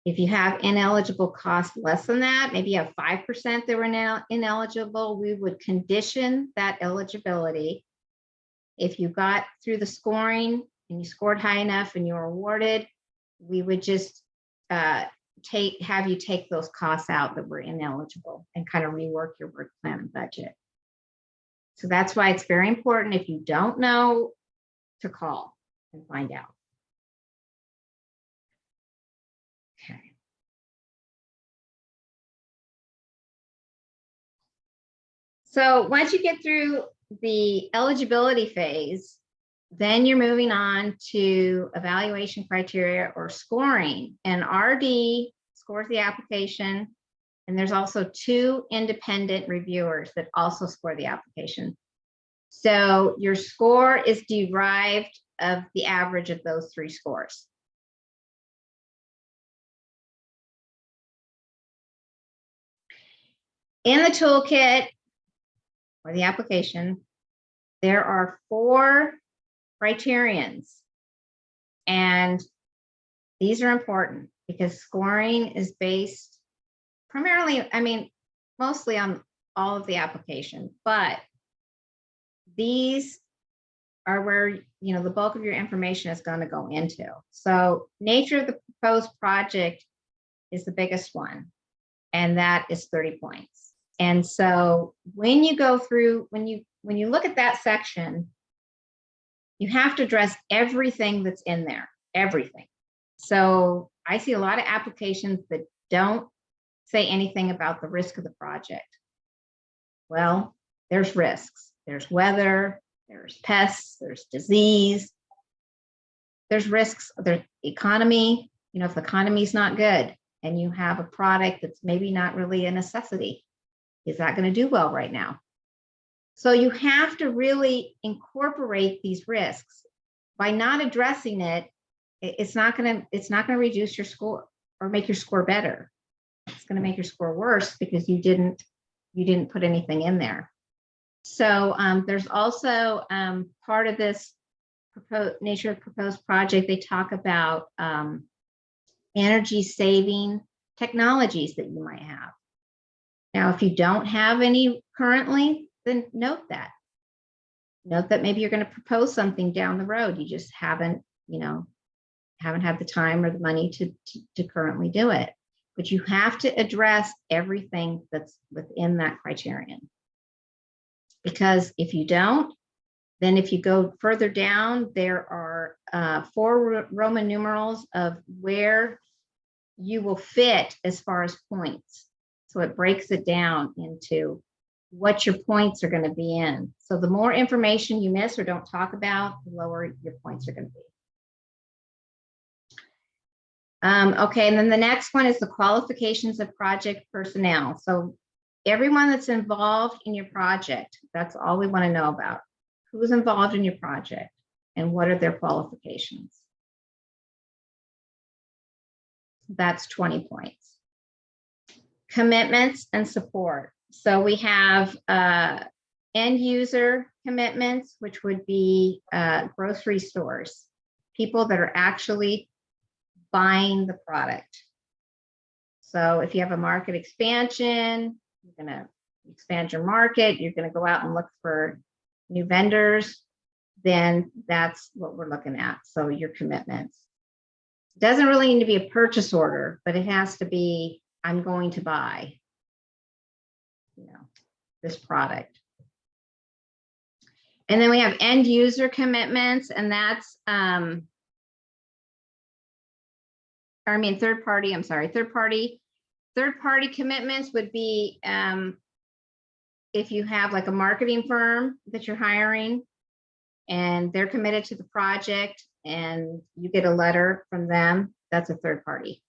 if you have ineligible costs less than that, maybe you have 5% that were ineligible, we would condition that eligibility. If you got through the scoring and you scored high enough and you were awarded, we would just have you take those costs out that were ineligible and kind of rework your work plan and budget. So that's why it's very important, if you don't know, to call and find out. Okay. So once you get through the eligibility phase, then you're moving on to evaluation criteria or scoring. And RD scores the application. And there's also 2 independent reviewers that also score the application. So your score is derived of the average of those 3 scores. In the toolkit or the application, there are 4 criterions, and these are important because scoring is based primarily, I mean, mostly on all of the application, but these are where, you know, the bulk of your information is going to go into. So nature of the proposed project is the biggest one, and that is 30 points. And so when you go through, when you look at that section, you have to address everything that's in there, everything. So I see a lot of applications that don't say anything about the risk of the project. Well, there's risks. There's weather, there's pests, there's disease, there's risks, there's economy. You know, if the economy is not good and you have a product that's maybe not really a necessity, is that going to do well right now? So you have to really incorporate these risks. By not addressing it, it's not going to reduce your score or make your score better. It's going to make your score worse because you didn't put anything in there. So there's also part of this nature of proposed project, they talk about energy saving technologies that you might have. Now, if you don't have any currently, then note that. Note that maybe you're going to propose something down the road. You just haven't, haven't had the time or the money to currently do it. But you have to address everything that's within that criterion. Because if you don't, then if you go further down, there are 4 Roman numerals of where you will fit as far as points. So it breaks it down into what your points are going to be in. So the more information you miss or don't talk about, the lower your points are going to be. Okay, and then the next one is the qualifications of project personnel. So everyone that's involved in your project, that's all we want to know about. Who's involved in your project and what are their qualifications? That's 20 points. Commitments and support. So we have end user commitments, which would be grocery stores, people that are actually buying the product. So if you have a market expansion, you're going to expand your market, you're going to go out and look for new vendors, then that's what we're looking at. So your commitments. It doesn't really need to be a purchase order, but it has to be, I'm going to buy, this product. And then we have end user commitments, and that's, third party commitments would be if you have like a marketing firm that you're hiring and they're committed to the project and you get a letter from them, that's a third party.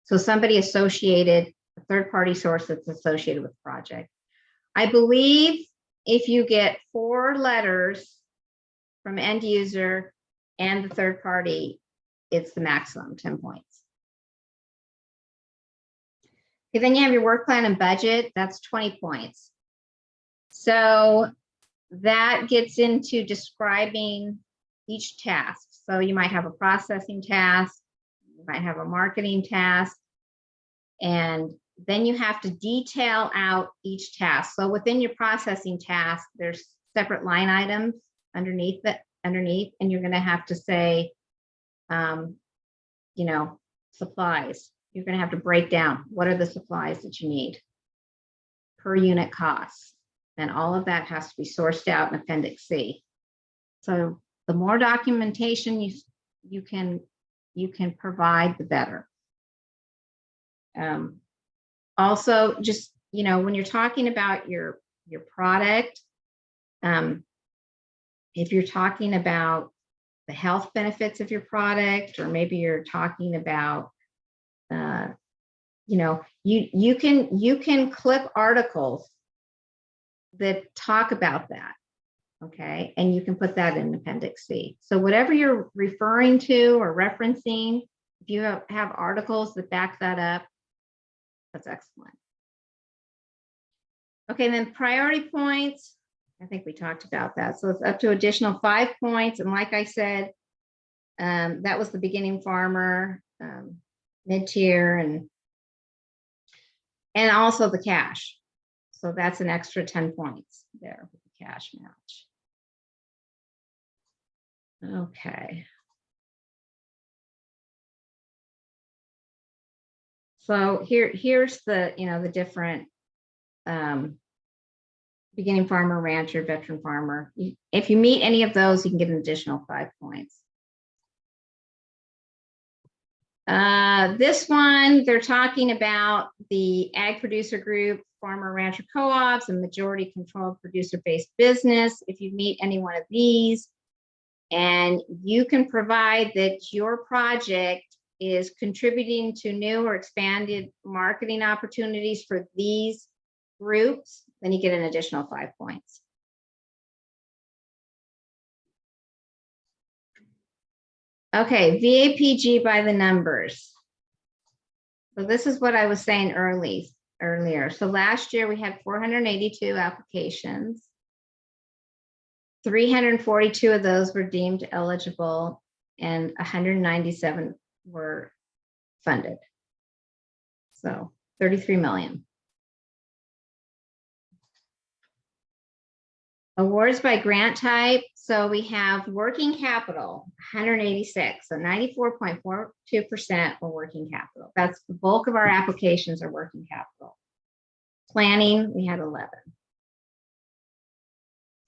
So somebody associated, a third party source that's associated with the project. I believe if you get 4 letters from end user and the third party, it's the maximum 10 points. Okay, then you have your work plan and budget, that's 20 points. So that gets into describing each task. So you might have a processing task, you might have a marketing task, and then you have to detail out each task. So within your processing task, there's separate line items underneath, and you're going to have to say, supplies. You're going to have to break down what are the supplies that you need per unit costs. And all of that has to be sourced out in Appendix C. So the more documentation you can provide, the better. Also, just when you're talking about your product, if you're talking about the health benefits of your product, or maybe you're talking about, you can clip articles that talk about that, okay? And you can put that in Appendix C. So whatever you're referring to or referencing, if you have articles that back that up, that's excellent. Okay, and then priority points, I think we talked about that. So it's up to additional 5 points. And like I said, that was the beginning farmer, mid-tier, and also the cash. So that's an extra 10 points there with the cash match. Okay. So here's the, the different beginning farmer, rancher, veteran farmer. If you meet any of those, you can get an additional 5 points. This one, they're talking about the ag producer group, farmer rancher co-ops, and majority controlled producer-based business. If you meet any one of these, and you can provide that your project is contributing to new or expanded marketing opportunities for these groups, then you get an additional 5 points. Okay, VAPG by the numbers. So this is what I was saying earlier. So last year we had 482 applications. 342 of those were deemed eligible and 197 were funded. So 33 million. Awards by grant type. So we have working capital, 186, so 94.42% were working capital. That's the bulk of our applications are working capital. Planning, we had 11.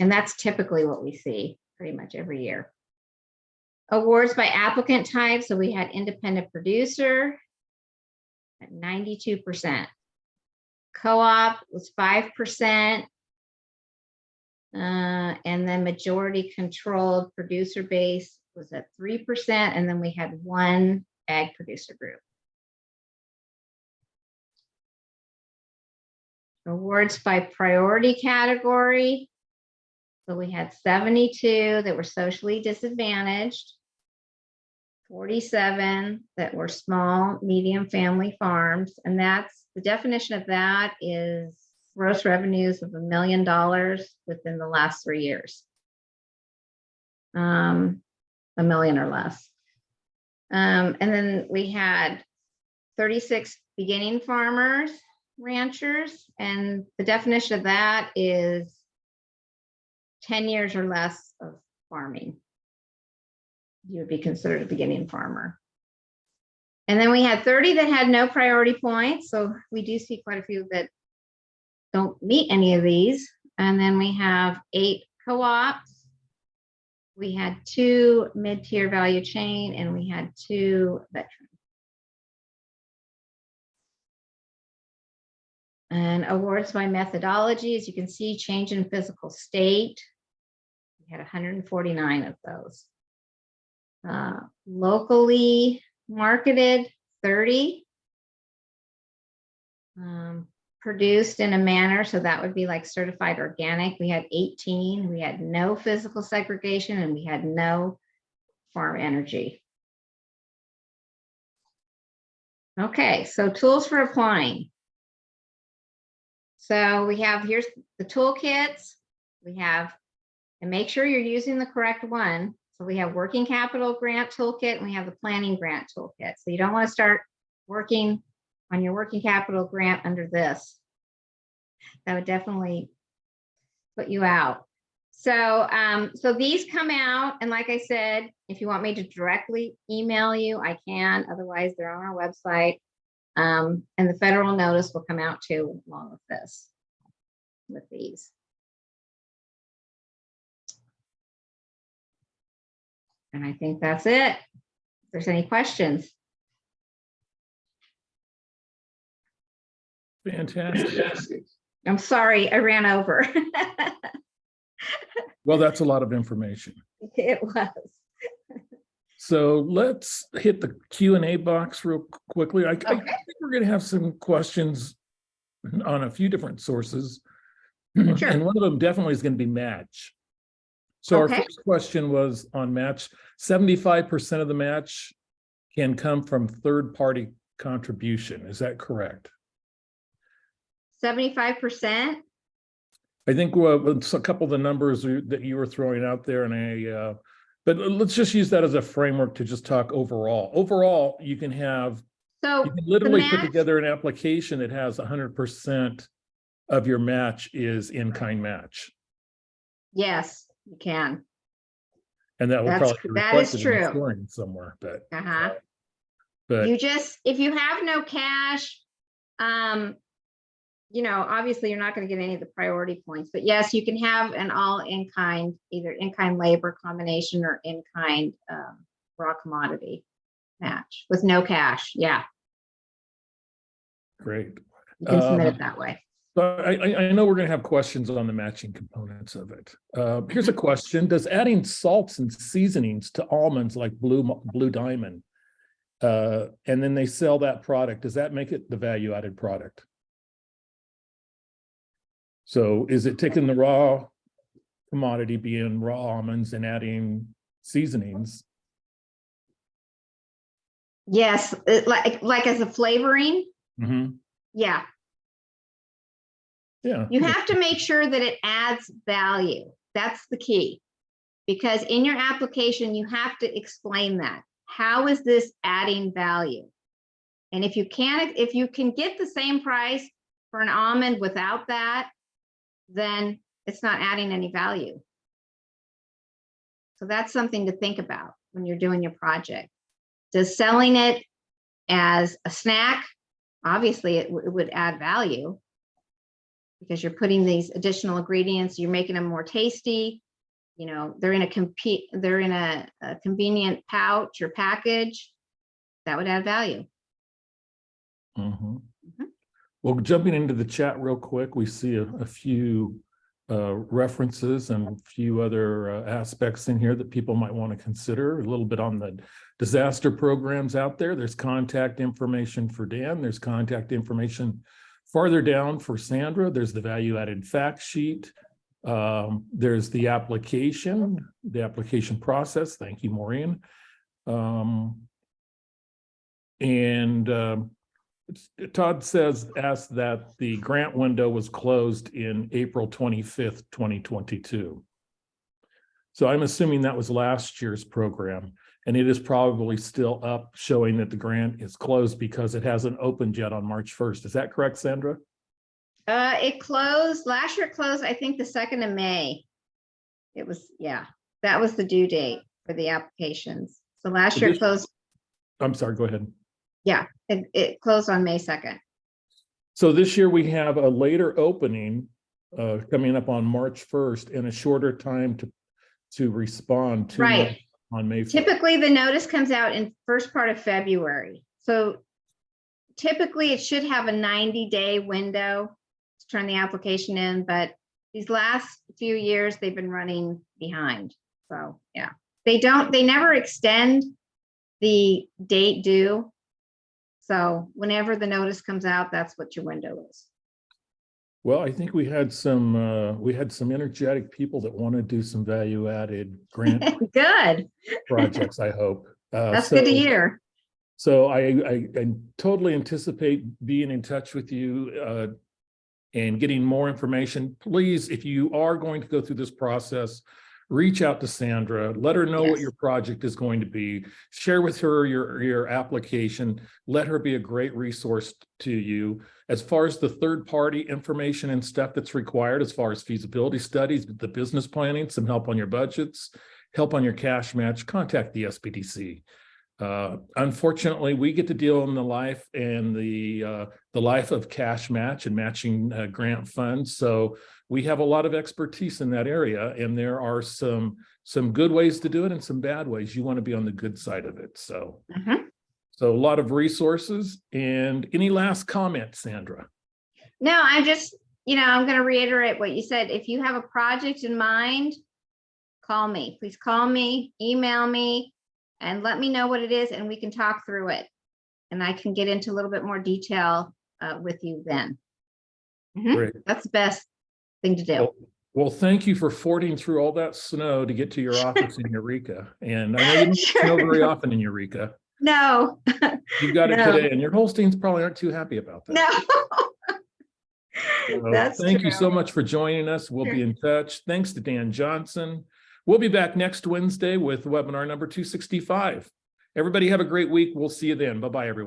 And that's typically what we see pretty much every year. Awards by applicant type. So we had independent producer at 92%. Co-op was 5%. And then majority controlled producer base was at 3%. And then we had one ag producer group. Awards by priority category. So we had 72 that were socially disadvantaged, 47 that were small, medium family farms. And that's the definition of that is gross revenues of $1 million within the last 3 years. $1 million or less. And then we had 36 beginning farmers, ranchers, and the definition of that is 10 years or less of farming. You would be considered a beginning farmer. And then we had 30 that had no priority points. So we do see quite a few that don't meet any of these. And then we have 8 co-ops. We had 2 mid-tier value chain, and we had 2 veterans. And awards by methodology, as you can see, change in physical state. We had 149 of those. Locally marketed, 30. Produced in a manner, so that would be like certified organic. We had 18. We had no physical segregation, and we had no farm energy. Okay, so tools for applying. So we have, here's the toolkits. We have, and make sure you're using the correct one. So we have working capital grant toolkit, and we have the planning grant toolkit. So you don't want to start working on your working capital grant under this. That would definitely put you out. So, so these come out, and like I said, if you want me to directly email you, I can. Otherwise, they're on our website. And the federal notice will come out too, along with this, with these. And I think that's it. If there's any questions. Fantastic. I'm sorry, I ran over. Well, that's a lot of information. It was. So let's hit the Q&A box real quickly. I think we're going to have some questions on a few different sources. Sure. And one of them definitely is going to be match. So our first question was on match. 75% of the match can come from third-party contribution. Is that correct? 75%? I think a couple of the numbers that you were throwing out there, and but let's just use that as a framework to just talk overall. Overall, you can have, So you can literally put together an application that has 100% of your match is in-kind match. Yes, you can. And that will probably be that is reflected in the true. scoring somewhere, but You just, if you have no cash, you know, obviously you're not going to get any of the priority points, but yes, you can have an all in-kind, either in-kind labor combination or in-kind raw commodity match with no cash. Yeah. great. You can submit it that way. So I know we're going to have questions on the matching components of it. Here's a question. Does adding salts and seasonings to almonds like Blue Diamond, and then they sell that product, does that make it the value-added product? So is it taking the raw commodity, being raw almonds, and adding seasonings? Yes, like as a flavoring. Mm-hmm. Yeah. Yeah. You have to make sure that it adds value. That's the key. Because in your application, you have to explain that. How is this adding value? And if you can get the same price for an almond without that, then it's not adding any value. So that's something to think about when you're doing your project. Does selling it as a snack, obviously it would add value because you're putting these additional ingredients, you're making them more tasty. You know, they're in a convenient pouch or package. That would add value. Mhm. Well, jumping into the chat real quick, we see a few references and a few other aspects in here that people might want to consider. A little bit on the disaster programs out there. There's contact information for Dan. There's contact information farther down for Sandra. There's the value added fact sheet. There's the application process. Thank you, Maureen. Todd asked that the grant window was closed in April 25th, 2022. So I'm assuming that was last year's program, and it is probably still up showing that the grant is closed because it hasn't opened yet on March 1st. Is that correct, Sandra? It closed, last year it closed, I think the 2nd of May. It was, yeah, that was the due date for the applications. So last year it closed. I'm sorry, go ahead. Yeah, it closed on May 2nd. So this year we have a later opening coming up on March 1st and a shorter time to respond to Right. on May 1st. Typically the notice comes out in first part of February. So typically it should have a 90-day window to turn the application in, but these last few years they've been running behind. So yeah, they never extend the date due. So whenever the notice comes out, that's what your window is. Well, I think we had some energetic people that want to do some value added grant Good. projects, I hope. That's good to hear. So I totally anticipate being in touch with you and getting more information. Please, if you are going to go through this process, reach out to Sandra, let her know what your project is going to be, share with her your application, let her be a great resource to you. As far as the third-party information and stuff that's required, as far as feasibility studies, the business planning, some help on your budgets, help on your cash match, contact the SBDC. Unfortunately, we get to deal in the life of cash match and matching grant funds. So we have a lot of expertise in that area, and there are some good ways to do it and some bad ways. You want to be on the good side of it. So, so a lot of resources. And any last comments, Sandra? No, I'm just, I'm going to reiterate what you said. If you have a project in mind, call me. Please call me, email me, and let me know what it is, and we can talk through it. And I can get into a little bit more detail with you then. Great. That's the best thing to do. Well, thank you for fording through all that snow to get to your office in Eureka. And I know you don't snow very often in Eureka. No. You got it today, and your Holsteins probably aren't too happy about that. No. So That's thank true. you so much for joining us. We'll be in touch. Thanks to Dan Johnson. We'll be back next Wednesday with webinar number 265. Everybody have a great week. We'll see you then. Bye-bye, everyone.